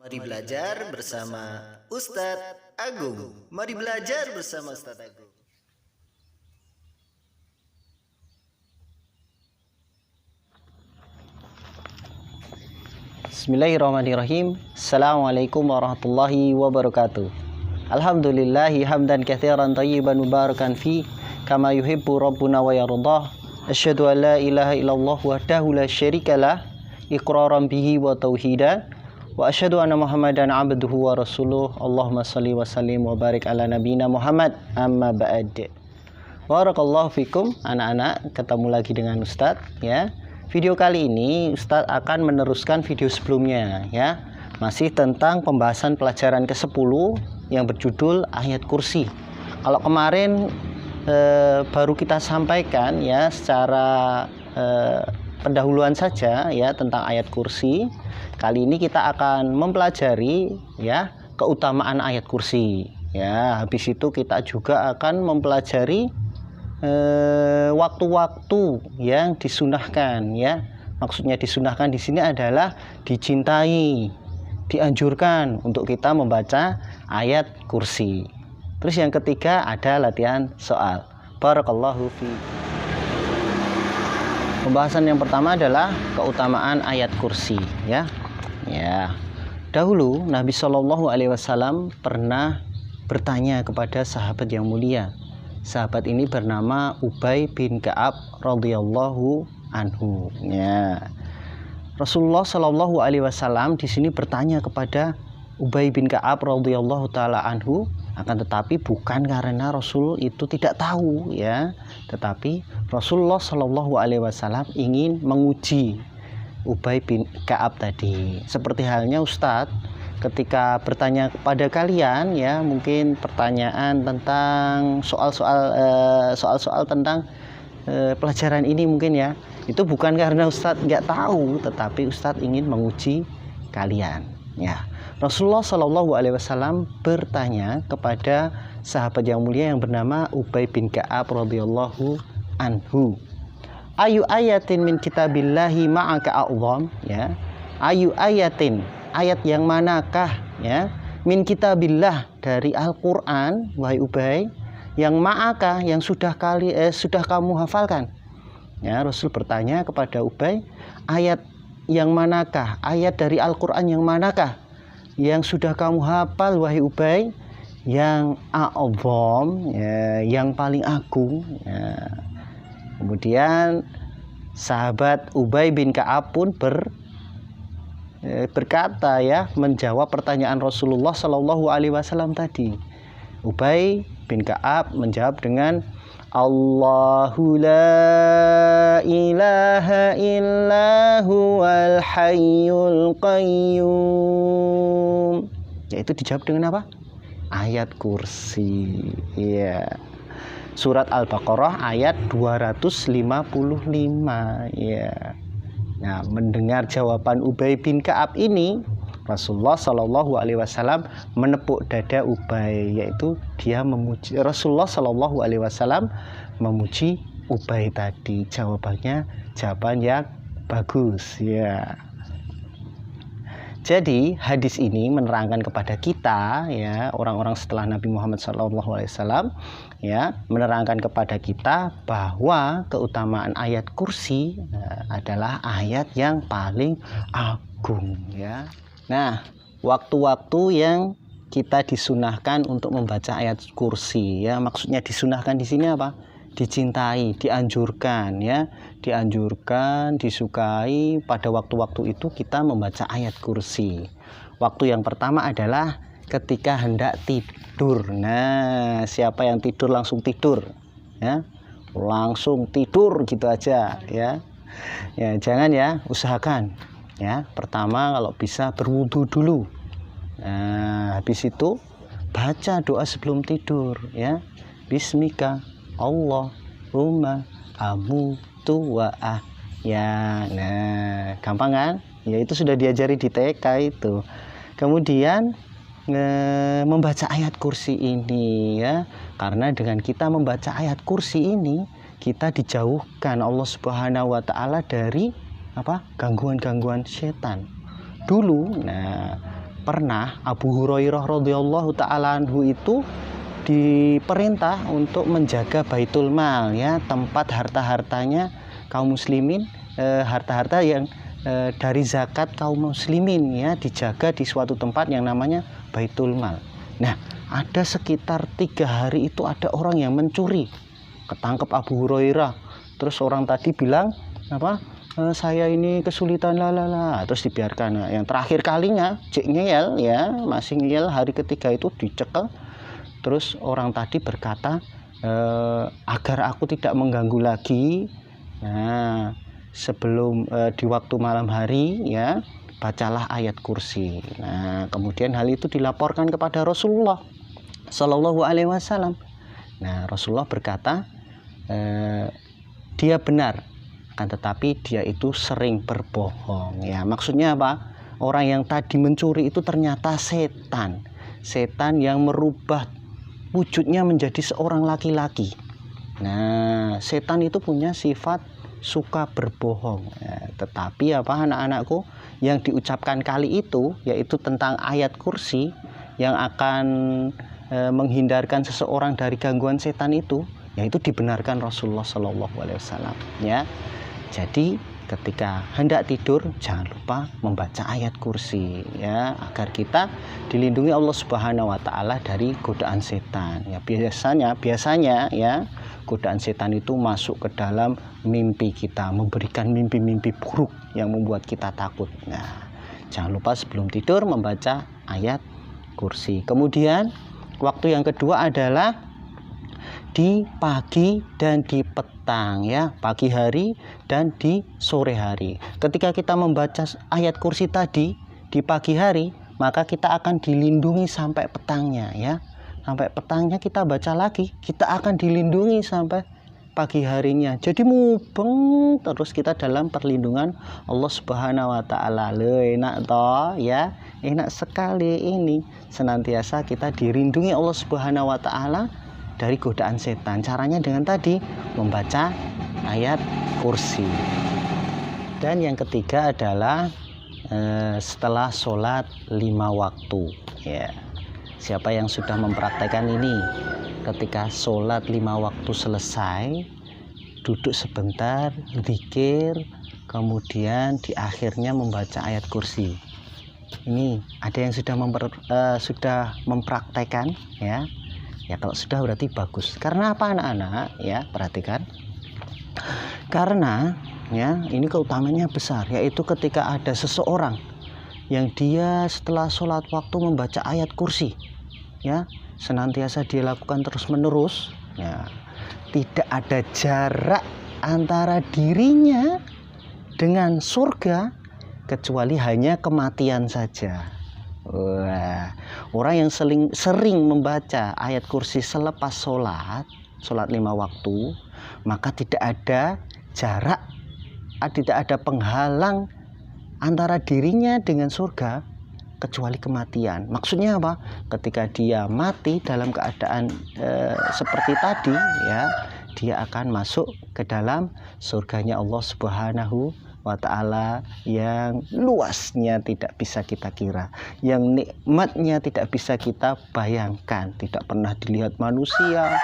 Mari belajar bersama Ustadz Agung. Mari belajar bersama Ustadz Agung. Bismillahirrahmanirrahim. Assalamualaikum warahmatullahi wabarakatuh. Alhamdulillahi hamdan katsiran thayyiban mubarakan fi kama yuhibbu rabbuna wa yardah. Asyhadu an la ilaha illallah wahdahu la syarikalah iqraran bihi wa tauhidan wa asyhadu anna Muhammadan abduhu wa rasuluh. Allahumma shalli wa sallim wa barik ala nabiyina Muhammad. Amma ba'd. Barakallahu fikum anak-anak, ketemu lagi dengan Ustadz ya. Video kali ini Ustadz akan meneruskan video sebelumnya ya. Masih tentang pembahasan pelajaran ke-10 yang berjudul ayat kursi. Kalau kemarin baru kita sampaikan ya secara pendahuluan saja ya tentang ayat kursi. Kali ini kita akan mempelajari ya keutamaan ayat kursi. Ya, habis itu kita juga akan mempelajari waktu-waktu yang disunahkan ya. Maksudnya disunahkan di sini adalah dicintai, dianjurkan untuk kita membaca ayat kursi. Terus yang ketiga ada latihan soal. Barakallahu fi. Pembahasan yang pertama adalah keutamaan ayat kursi ya. Ya. Dahulu Nabi Shallallahu alaihi wasallam pernah bertanya kepada sahabat yang mulia. Sahabat ini bernama Ubay bin Ka'ab radhiyallahu anhu. Ya. Rasulullah Shallallahu alaihi wasallam di sini bertanya kepada Ubay bin Ka'ab radhiyallahu taala anhu, akan tetapi bukan karena Rasul itu tidak tahu ya, tetapi Rasulullah Shallallahu alaihi wasallam ingin menguji Ubay bin Ka'ab tadi. Seperti halnya Ustadz ketika bertanya kepada kalian ya, mungkin pertanyaan tentang soal-soal tentang pelajaran ini mungkin ya, itu bukan karena Ustadz nggak tahu, tetapi Ustadz ingin menguji kalian ya. Rasulullah Shallallahu alaihi wasallam bertanya kepada sahabat yang mulia yang bernama Ubay bin Ka'ab radhiyallahu anhu, ayu ayatin min kitabillahi ma'aka a'zam ya. Ayu ayatin, ayat yang manakah ya, min kitabillah, dari Al-Qur'an wahai Ubay, yang ma'aka, yang sudah kamu hafalkan ya. Rasul bertanya kepada Ubay, ayat yang manakah, ayat dari Al-Qur'an yang manakah yang sudah kamu hafal wahai Ubay, yang a'zam ya, yang paling agung ya. Kemudian sahabat Ubay bin Ka'ab pun berkata ya, menjawab pertanyaan Rasulullah Shallallahu alaihi wasallam tadi. Ubay bin Ka'ab menjawab dengan Allahu la ilaha illa huwal hayyul qayyum. Yaitu dijawab dengan apa? Ayat kursi ya. Surat Al-Baqarah ayat 255 ya. Nah, mendengar jawaban Ubay bin Ka'ab ini, Rasulullah Shallallahu alaihi wasallam menepuk dada Ubay, yaitu dia memuji. Rasulullah Shallallahu alaihi wasallam memuji Ubay tadi. Jawabannya jawaban yang bagus ya. Jadi hadis ini menerangkan kepada kita ya, orang-orang setelah Nabi Muhammad SAW ya, menerangkan kepada kita bahwa keutamaan ayat kursi adalah ayat yang paling agung ya. Nah, waktu-waktu yang kita disunahkan untuk membaca ayat kursi ya, maksudnya disunahkan di sini apa? Dicintai, dianjurkan ya, dianjurkan, disukai pada waktu-waktu itu kita membaca ayat kursi. Waktu yang pertama adalah ketika hendak tidur. Nah, siapa yang tidur langsung tidur ya, langsung tidur gitu aja ya. Ya, jangan ya, usahakan ya. Pertama kalau bisa berwudu dulu. Nah, habis itu baca doa sebelum tidur ya. Bismika Allahumma amutu wa ahya. Nah, gampang kan? Ya, itu sudah diajari di TK itu. Kemudian membaca ayat kursi ini ya. Karena dengan kita membaca ayat kursi ini, kita dijauhkan Allah Subhanahu wa taala dari apa? Gangguan-gangguan setan. Dulu, nah, pernah Abu Hurairah radhiyallahu taala anhu itu diperintah untuk menjaga Baitul Mal, ya, tempat harta-hartanya kaum muslimin, harta-harta yang dari zakat kaum muslimin, ya, dijaga di suatu tempat yang namanya Baitul Mal. Nah, ada sekitar 3 hari itu ada orang yang mencuri, ketangkep Abu Hurairah. Terus orang tadi bilang apa, saya ini kesulitan lalala, terus dibiarkan. Nah, yang terakhir kalinya cek ngeyel, ya, masih ngeyel, hari ketiga itu dicekel. Terus orang tadi berkata, agar aku tidak mengganggu lagi, nah, sebelum di waktu malam hari, ya, bacalah ayat kursi. Nah, kemudian hal itu dilaporkan kepada Rasulullah Shallallahu Alaihi Wasallam. Nah, Rasulullah berkata, dia benar, kan, tetapi dia itu sering berbohong. Ya, maksudnya apa? Orang yang tadi mencuri itu ternyata setan yang merubah wujudnya menjadi seorang laki-laki. Nah, setan itu punya sifat suka berbohong, ya, tetapi apa, anak-anakku, yang diucapkan kali itu yaitu tentang ayat kursi yang akan menghindarkan seseorang dari gangguan setan itu, yaitu dibenarkan Rasulullah Shallallahu Alaihi Wasallam, ya. Jadi ketika hendak tidur jangan lupa membaca ayat kursi, ya, agar kita dilindungi Allah Subhanahu Wa Taala dari godaan setan. Ya, biasanya ya, godaan setan itu masuk ke dalam mimpi kita, memberikan mimpi-mimpi buruk yang membuat kita takut. Nah, jangan lupa sebelum tidur membaca ayat kursi. Kemudian waktu yang kedua adalah di pagi dan di petang, ya, pagi hari dan di sore hari. Ketika kita membaca ayat kursi tadi di pagi hari, maka kita akan dilindungi sampai petangnya, ya. Sampai petangnya kita baca lagi, kita akan dilindungi sampai pagi harinya. Jadi mubeng terus kita dalam perlindungan Allah Subhanahu Wa Taala. Enak toh, ya, enak sekali ini. Senantiasa kita dilindungi Allah Subhanahu Wa Taala dari godaan setan. Caranya dengan tadi membaca ayat kursi. Dan yang ketiga adalah setelah sholat 5 waktu, ya. Siapa yang sudah mempraktekkan ini, ketika sholat 5 waktu selesai, duduk sebentar, zikir, kemudian di akhirnya membaca ayat kursi. Ini ada yang sudah mempraktekkan, ya. Ya, kalau sudah berarti bagus. Karena apa, anak-anak? Ya, perhatikan. Karena, ya, ini keutamanya besar, yaitu ketika ada seseorang yang dia setelah sholat waktu membaca ayat kursi, ya, senantiasa dia lakukan terus-menerus, ya, tidak ada jarak antara dirinya dengan surga kecuali hanya kematian saja. Wah, orang yang sering membaca ayat kursi selepas sholat 5 waktu, maka tidak ada jarak, tidak ada penghalang antara dirinya dengan surga kecuali kematian. Maksudnya apa? Ketika dia mati dalam keadaan seperti tadi, ya, dia akan masuk ke dalam surganya Allah Subhanahu Wa Ta'ala yang luasnya tidak bisa kita kira, yang nikmatnya tidak bisa kita bayangkan, tidak pernah dilihat manusia,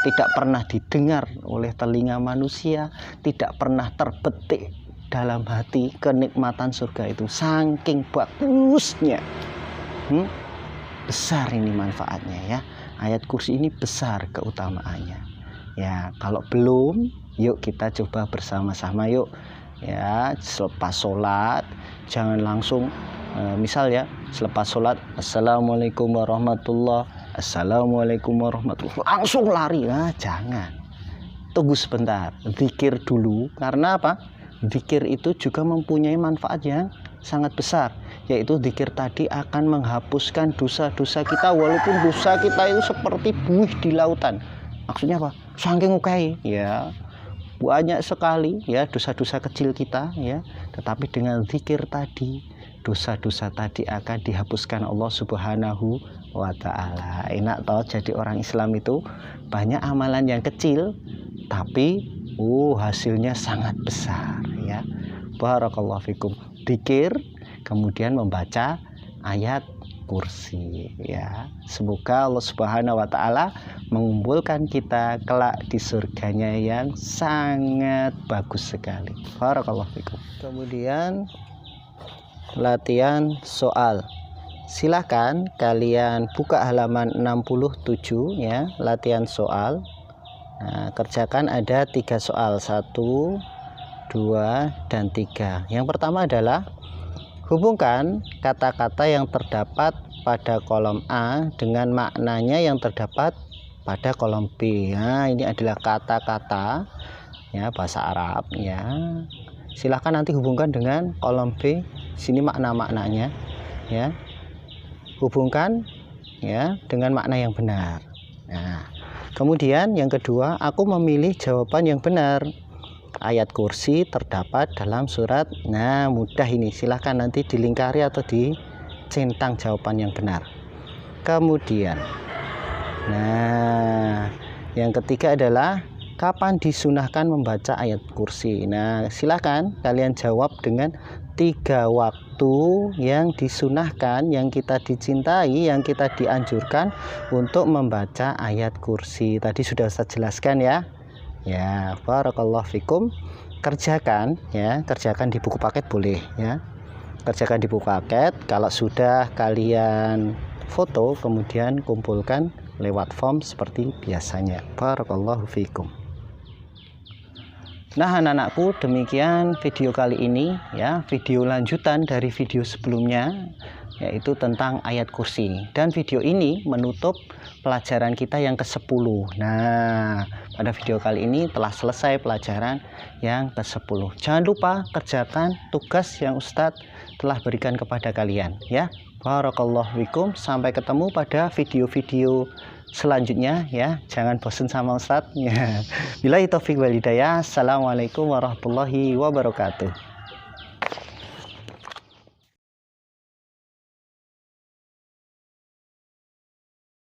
tidak pernah didengar oleh telinga manusia, tidak pernah terbetik dalam hati kenikmatan surga itu. Saking bagusnya, besar ini manfaatnya, ya. Ayat kursi ini besar keutamaannya, ya. Kalau belum, yuk kita coba bersama-sama, yuk, ya. Selepas sholat jangan langsung misal, ya, selepas sholat assalamualaikum warahmatullah, assalamualaikum warahmatullah, langsung lari. Nah, jangan, tunggu sebentar, zikir dulu. Karena apa? Zikir itu juga mempunyai manfaat yang sangat besar, yaitu zikir tadi akan menghapuskan dosa-dosa kita, walaupun dosa kita itu seperti buih di lautan. Maksudnya apa? Saking ukai, ya, banyak sekali, ya, dosa-dosa kecil kita, ya, tetapi dengan zikir tadi dosa-dosa tadi akan dihapuskan Allah Subhanahu Wa Ta'ala. Enak toh jadi orang Islam itu, banyak amalan yang kecil tapi hasilnya sangat besar, ya. Barakallahu fikum. Zikir, kemudian membaca ayat kursi ya. Semoga Allah Subhanahu wa taala mengumpulkan kita kelak di surganya yang sangat bagus sekali. Barakallahu fikum. Kemudian latihan soal. Silahkan kalian buka halaman 67 ya, latihan soal. Nah, kerjakan ada 3 soal, 1, 2, dan 3. Yang pertama adalah hubungkan kata-kata yang terdapat pada kolom A dengan maknanya yang terdapat pada kolom B. Nah, ini adalah kata-kata ya, bahasa Arab ya. Silahkan nanti hubungkan dengan kolom B. Sini makna-maknanya ya. Hubungkan ya dengan makna yang benar. Nah, kemudian yang kedua, aku memilih jawaban yang benar. Ayat kursi terdapat dalam surat. Nah, mudah ini. Silahkan nanti dilingkari atau dicentang jawaban yang benar. Kemudian, nah, yang ketiga adalah kapan disunahkan membaca ayat kursi. Nah, silahkan kalian jawab dengan 3 waktu yang disunahkan, yang kita dicintai, yang kita dianjurkan untuk membaca ayat kursi. Tadi sudah saya jelaskan ya. Ya, barakallahu fikum. Kerjakan ya, kerjakan di buku paket boleh ya. Kerjakan di buku paket. Kalau sudah kalian foto, kemudian kumpulkan lewat form seperti biasanya. Barakallahu fikum. Nah, anak-anakku, demikian video kali ini ya, video lanjutan dari video sebelumnya, yaitu tentang ayat kursi. Dan video ini menutup pelajaran kita yang ke-10. Nah, pada video kali ini telah selesai pelajaran yang ke-10. Jangan lupa kerjakan tugas yang Ustadz telah berikan kepada kalian ya. Barakallahu fikum. Sampai ketemu pada video-video selanjutnya ya. Jangan bosan sama Ustadz ya. Billahi taufiq wal hidayah. Assalamualaikum warahmatullahi wabarakatuh.